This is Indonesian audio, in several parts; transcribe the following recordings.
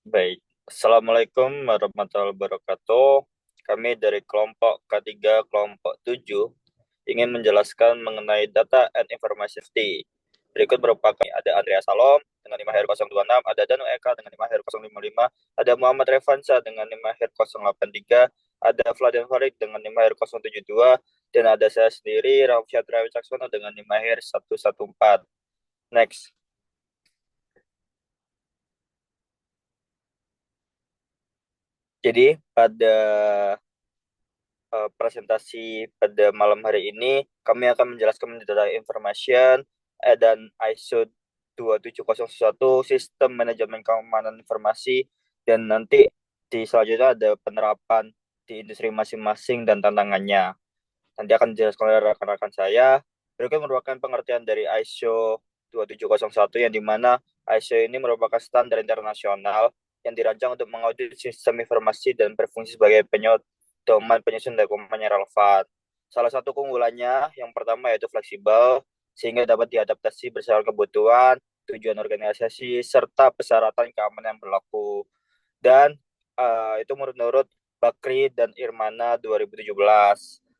Baik, Assalamualaikum warahmatullahi wabarakatuh. Kami dari kelompok K3 kelompok 7 ingin menjelaskan mengenai data and information safety. Berikut merupakan ada Andrea Salom dengan 5HR026, ada Danu Eka dengan 5HR055, ada Muhammad Revansa dengan 5HR083, ada Vladan Farid dengan 5HR072, dan ada saya sendiri, Raffiadra Wicaksono dengan 5HR114. Next. Jadi pada presentasi pada malam hari ini, kami akan menjelaskan data information dan ISO 27001 Sistem Manajemen Keamanan Informasi, dan nanti di selanjutnya ada penerapan di industri masing-masing dan tantangannya. Nanti akan dijelaskan oleh rekan-rekan saya. Berikut merupakan pengertian dari ISO 2701, yang dimana ISO ini merupakan standar internasional yang dirancang untuk mengaudit sistem informasi dan berfungsi sebagai pedoman penyusun dokumen yang relevan. Salah satu keunggulannya yang pertama yaitu fleksibel, sehingga dapat diadaptasi berdasarkan kebutuhan, tujuan organisasi, serta persyaratan keamanan yang berlaku. Dan itu menurut Bakri dan Irmana 2017.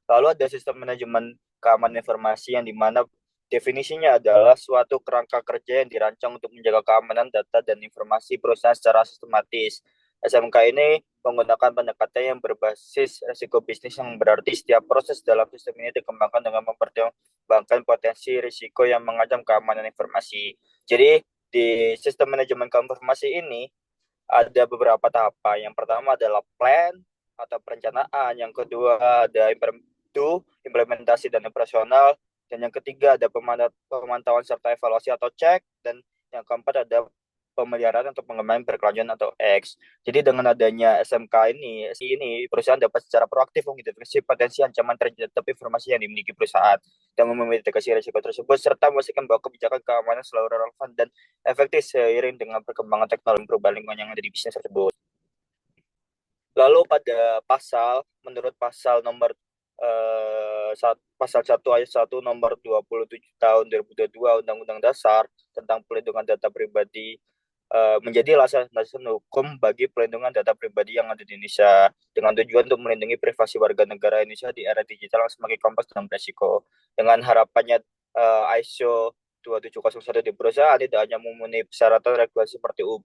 Lalu ada sistem manajemen keamanan informasi, yang dimana definisinya adalah suatu kerangka kerja yang dirancang untuk menjaga keamanan data dan informasi perusahaan secara sistematis. SMK ini menggunakan pendekatan yang berbasis risiko bisnis, yang berarti setiap proses dalam sistem ini dikembangkan dengan mempertimbangkan potensi risiko yang mengancam keamanan informasi. Jadi di sistem manajemen keamanan informasi ini ada beberapa tahapan. Yang pertama adalah plan atau perencanaan, yang kedua ada implementasi dan operasional, dan yang ketiga ada pemantauan serta evaluasi atau cek, dan yang keempat ada pemeliharaan atau pengembangan berkelanjutan atau X. Jadi dengan adanya SMK ini perusahaan dapat secara proaktif mengidentifikasi potensi ancaman terhadap informasi yang dimiliki perusahaan dan memitigasi risiko tersebut, serta memastikan bahwa kebijakan keamanan selalu relevan dan efektif seiring dengan perkembangan teknologi perubahan lingkungan yang ada di bisnis tersebut. Lalu pada menurut pasal nomor pasal 1 ayat 1 nomor 27 tahun 2022 Undang-Undang Dasar tentang Pelindungan Data Pribadi, menjadi landasan hukum bagi pelindungan data pribadi yang ada di Indonesia, dengan tujuan untuk melindungi privasi warga negara Indonesia di era digital yang semakin kompleks dan beresiko. Dengan harapannya ISO 2701 di perusahaan tidak hanya memenuhi persyaratan regulasi seperti UU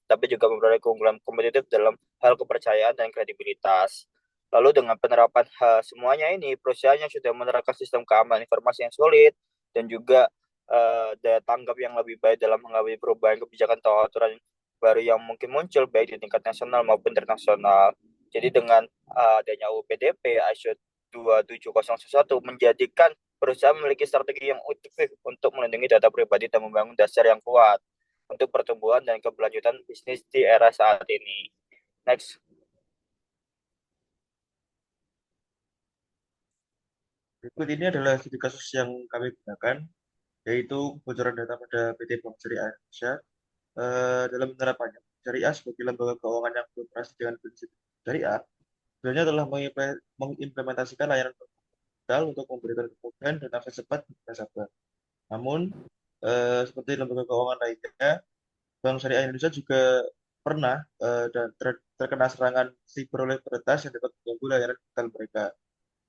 tapi juga memperoleh keunggulan kompetitif dalam hal kepercayaan dan kredibilitas. Lalu dengan penerapan semuanya ini, perusahaan yang sudah menerapkan sistem keamanan informasi yang solid dan juga daya tanggap yang lebih baik dalam menghadapi perubahan kebijakan atau aturan baru yang mungkin muncul baik di tingkat nasional maupun internasional. Jadi dengan adanya UPDP ISO 27001 menjadikan perusahaan memiliki strategi yang efektif untuk melindungi data pribadi dan membangun dasar yang kuat untuk pertumbuhan dan keberlanjutan bisnis di era saat ini. Next. Berikut ini adalah studi kasus yang kami gunakan, yaitu kebocoran data pada PT Bank Syariah Indonesia. Dalam penerapannya, Syariah sebagai lembaga keuangan yang beroperasi dengan prinsip syariah, sebenarnya telah mengimplementasikan layanan digital untuk memberikan kemudahan dan akses cepat bagi nasabah. Namun, seperti lembaga keuangan lainnya, Bank Syariah Indonesia juga pernah dan terkena serangan siber oleh peretas yang dapat mengganggu layanan digital mereka.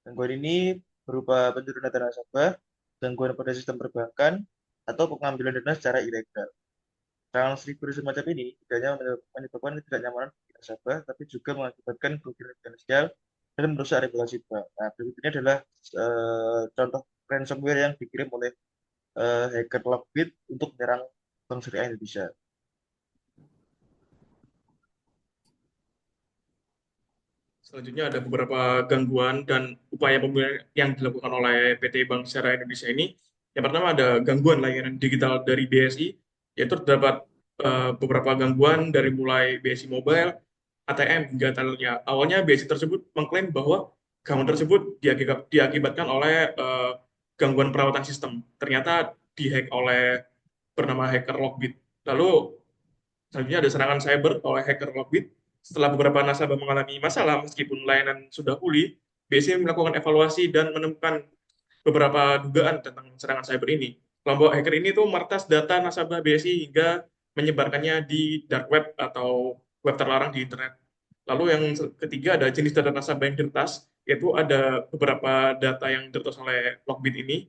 Gangguan ini berupa pencurian data nasabah, gangguan pada sistem perbankan, atau pengambilan dana secara ilegal. Serangan siber semacam ini tidak hanya menyebabkan ketidaknyamanan bagi nasabah, tapi juga mengakibatkan kerugian finansial dan merusak regulasi bank. Nah, berikut ini adalah contoh ransomware yang dikirim oleh hacker Lockbit untuk menyerang Bank Syariah Indonesia. Selanjutnya ada beberapa gangguan dan upaya pembelian yang dilakukan oleh PT Bank Syariah Indonesia ini. Yang pertama ada gangguan layanan digital dari BSI, yaitu terdapat beberapa gangguan dari mulai BSI Mobile, ATM hingga tellernya. Awalnya BSI tersebut mengklaim bahwa gangguan tersebut diakibatkan oleh gangguan perawatan sistem. Ternyata dihack oleh bernama hacker Lockbit. Lalu selanjutnya ada serangan cyber oleh hacker Lockbit. Setelah beberapa nasabah mengalami masalah meskipun layanan sudah pulih, BSI melakukan evaluasi dan menemukan beberapa dugaan tentang serangan cyber ini. Kelompok hacker ini tuh meretas data nasabah BSI hingga menyebarkannya di dark web atau web terlarang di internet. Lalu yang ketiga ada jenis data nasabah yang diretas, yaitu ada beberapa data yang diretas oleh Lockbit ini.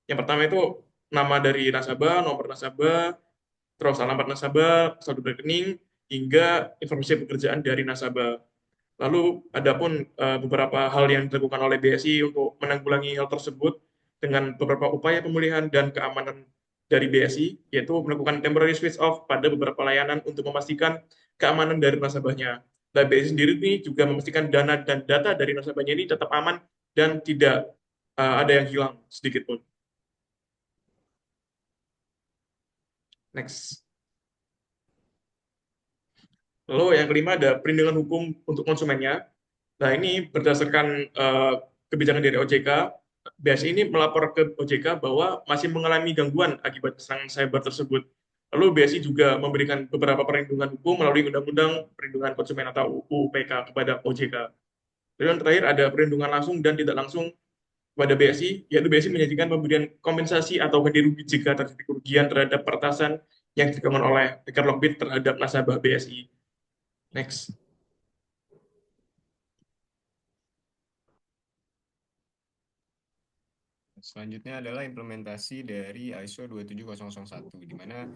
Yang pertama itu nama dari nasabah, nomor nasabah, terus alamat nasabah, saldo rekening, hingga informasi pekerjaan dari nasabah. Lalu adapun beberapa hal yang dilakukan oleh BSI untuk menanggulangi hal tersebut dengan beberapa upaya pemulihan dan keamanan dari BSI, yaitu melakukan temporary switch off pada beberapa layanan untuk memastikan keamanan dari nasabahnya. Dan BSI sendiri ini juga memastikan dana dan data dari nasabahnya ini tetap aman dan tidak ada yang hilang sedikit pun. Next. Lalu yang kelima ada perlindungan hukum untuk konsumennya. Nah, ini berdasarkan kebijakan dari OJK, BSI ini melapor ke OJK bahwa masih mengalami gangguan akibat serangan cyber tersebut. Lalu BSI juga memberikan beberapa perlindungan hukum melalui Undang-Undang Perlindungan Konsumen atau UU PK kepada OJK. Lalu yang terakhir ada perlindungan langsung dan tidak langsung kepada BSI, yaitu BSI menjanjikan pemberian kompensasi atau ganti rugi jika terjadi kerugian terhadap peretasan yang dilakukan oleh Hacker Lockbit terhadap nasabah BSI. Next. Selanjutnya adalah implementasi dari ISO 27001, di mana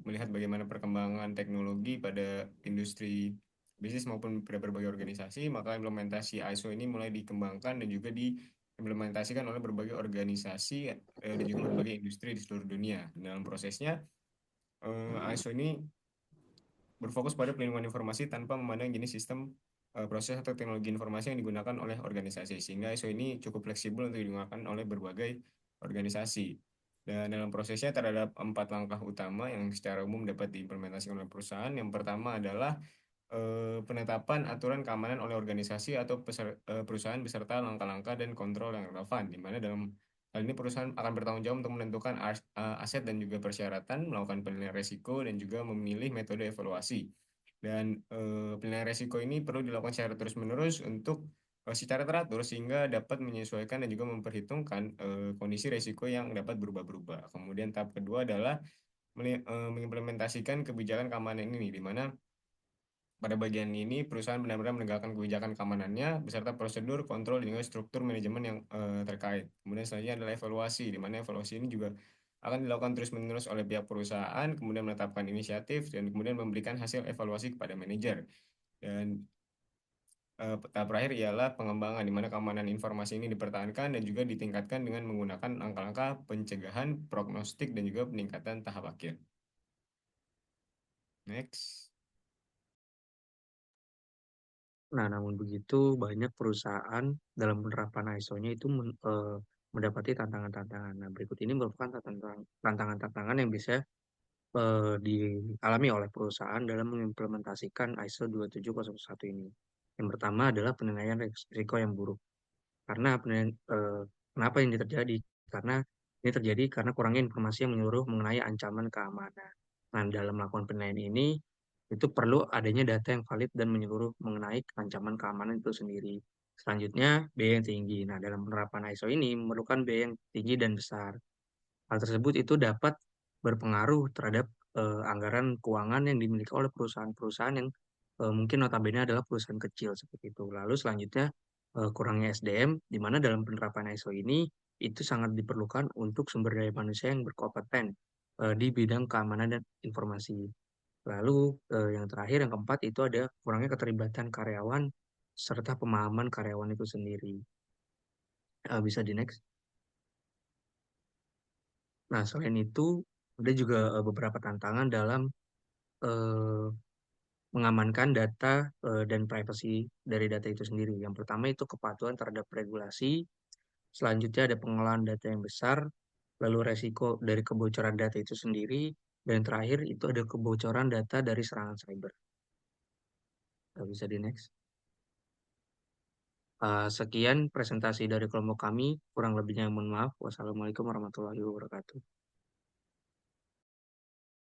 melihat bagaimana perkembangan teknologi pada industri bisnis maupun pada berbagai organisasi, maka implementasi ISO ini mulai dikembangkan dan juga diimplementasikan oleh berbagai organisasi dan juga berbagai industri di seluruh dunia. Dalam prosesnya, ISO ini berfokus pada pelindungan informasi tanpa memandang jenis sistem, proses atau teknologi informasi yang digunakan oleh organisasi, sehingga ISO ini cukup fleksibel untuk digunakan oleh berbagai organisasi. Dan dalam prosesnya terhadap 4 langkah utama yang secara umum dapat diimplementasikan oleh perusahaan. Yang pertama adalah penetapan aturan keamanan oleh organisasi atau perusahaan beserta langkah-langkah dan kontrol yang relevan, di mana dalam hal ini perusahaan akan bertanggung jawab untuk menentukan aset dan juga persyaratan, melakukan penilaian resiko, dan juga memilih metode evaluasi. Dan penilaian resiko ini perlu dilakukan secara terus-menerus untuk secara teratur sehingga dapat menyesuaikan dan juga memperhitungkan kondisi resiko yang dapat berubah-berubah. Kemudian tahap kedua adalah mengimplementasikan kebijakan keamanan ini, di mana pada bagian ini perusahaan benar-benar menegakkan kebijakan keamanannya beserta prosedur, kontrol, dan juga struktur manajemen yang terkait. Kemudian selanjutnya adalah evaluasi, di mana evaluasi ini juga akan dilakukan terus-menerus oleh pihak perusahaan, kemudian menetapkan inisiatif, dan kemudian memberikan hasil evaluasi kepada manajer. Dan tahap terakhir ialah pengembangan, di mana keamanan informasi ini dipertahankan dan juga ditingkatkan dengan menggunakan langkah-langkah pencegahan, prognostik, dan juga peningkatan tahap akhir. Next. Nah, namun begitu banyak perusahaan dalam penerapan ISO-nya itu mendapati tantangan-tantangan. Nah, berikut ini merupakan tantangan-tantangan yang bisa dialami oleh perusahaan dalam mengimplementasikan ISO 27001 ini. Yang pertama adalah penilaian risiko yang buruk. Kenapa ini terjadi? Karena ini terjadi karena kurangnya informasi yang menyeluruh mengenai ancaman keamanan. Nah, dalam melakukan penilaian ini, itu perlu adanya data yang valid dan menyeluruh mengenai ancaman keamanan itu sendiri. Selanjutnya, biaya yang tinggi. Nah, dalam penerapan ISO ini memerlukan biaya yang tinggi dan besar. Hal tersebut itu dapat berpengaruh terhadap anggaran keuangan yang dimiliki oleh perusahaan-perusahaan yang mungkin notabene adalah perusahaan kecil seperti itu. Lalu selanjutnya, kurangnya SDM, di mana dalam penerapan ISO ini itu sangat diperlukan untuk sumber daya manusia yang berkompeten di bidang keamanan dan informasi. Lalu yang terakhir, yang keempat, itu ada kurangnya keterlibatan karyawan serta pemahaman karyawan itu sendiri. Bisa di next. Nah, selain itu ada juga beberapa tantangan dalam mengamankan data dan privasi dari data itu sendiri. Yang pertama itu kepatuhan terhadap regulasi. Selanjutnya ada pengelolaan data yang besar, lalu resiko dari kebocoran data itu sendiri, dan terakhir itu ada kebocoran data dari serangan cyber. Bisa di next. Sekian presentasi dari kelompok kami, kurang lebihnya mohon maaf. Wassalamualaikum warahmatullahi wabarakatuh.